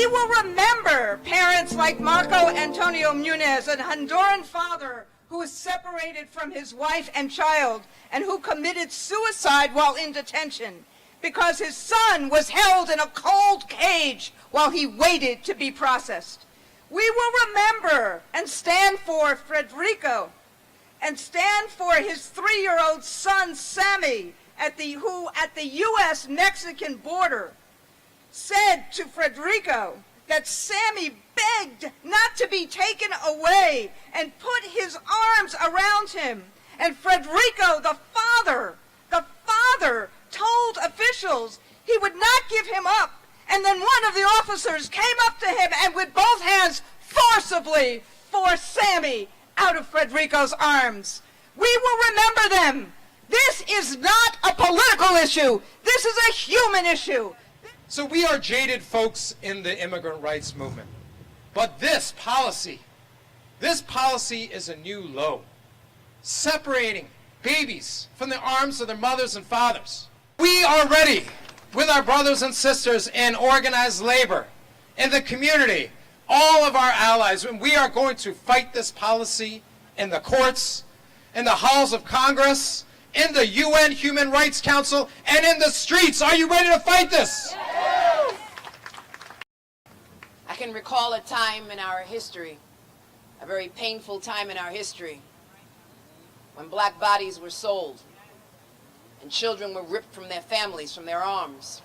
We will remember parents like Marco Antonio Munez, a Honduran father who was separated from his wife and child and who committed suicide while in detention because his son was held in a cold cage while he waited to be processed. We will remember and stand for Federico and stand for his 3-year-old son, Sammy, who at the U.S.-Mexican border said to Federico that Sammy begged not to be taken away and put his arms around him. And Federico, the father, told officials he would not give him up. And then one of the officers came up to him and with both hands forcibly forced Sammy out of Federico's arms. We will remember them. This is not a political issue. This is a human issue. So we are jaded folks in the immigrant rights movement. But this policy is a new low, separating babies from the arms of their mothers and fathers. We are ready with our brothers and sisters in organized labor, in the community, all of our allies, and we are going to fight this policy in the courts, in the halls of Congress, in the UN Human Rights Council, and in the streets. Are you ready to fight this? Yes. I can recall a time in our history, a very painful time in our history, when black bodies were sold and children were ripped from their families, from their arms.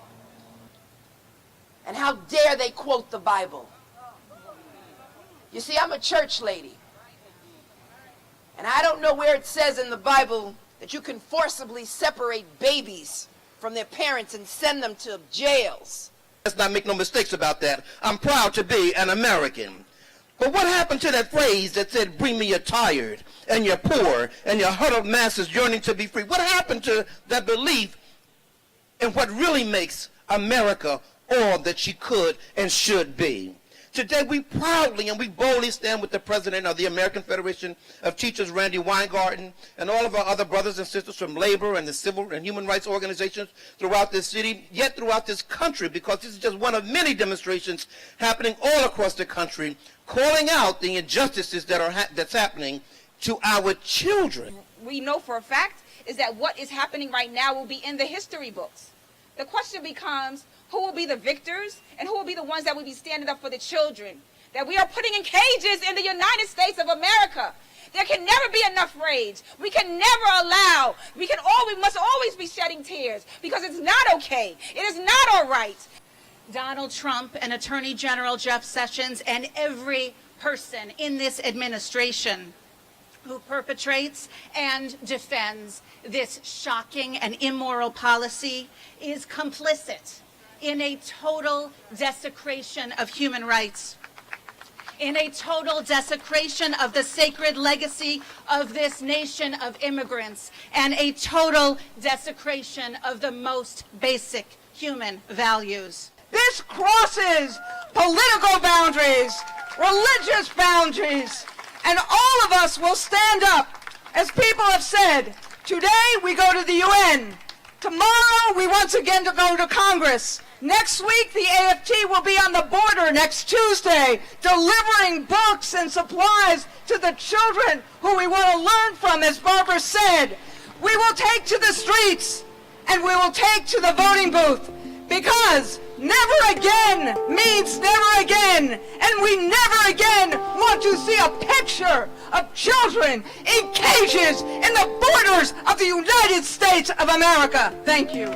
And how dare they quote the Bible? You see, I'm a church lady, and I don't know where it says in the Bible that you can forcibly separate babies from their parents and send them to jails. Let's not make no mistakes about that. I'm proud to be an American. But what happened to that phrase that said, bring me your tired and your poor and your huddled masses yearning to be free? What happened to that belief in what really makes America all that she could and should be? Today we proudly and we boldly stand with the President of the American Federation of Teachers, Randi Weingarten, and all of our other brothers and sisters from labor and the civil and human rights organizations throughout this city, yet throughout this country, because this is just one of many demonstrations happening all across the country, calling out the injustices that's happening to our children. We know for a fact is that what is happening right now will be in the history books. The question becomes, who will be the victors and who will be the ones that will be standing up for the children that we are putting in cages in the United States of America? There can never be enough rage. We can never allow, we must always be shedding tears because it's not okay. It is not all right. Donald Trump and Attorney General Jeff Sessions and every person in this administration who perpetrates and defends this shocking and immoral policy is complicit in a total desecration of human rights, in a total desecration of the sacred legacy of this nation of immigrants, and a total desecration of the most basic human values. This crosses political boundaries, religious boundaries, and all of us will stand up. As people have said, today we go to the UN. Tomorrow we once again go to Congress. Next week the AFT will be on the border next Tuesday, delivering books and supplies to the children who we want to learn from, as Barbara said. We will take to the streets and we will take to the voting booth, because never again means never again, and we never again want to see a picture of children in cages in the borders of the United States of America. Thank you.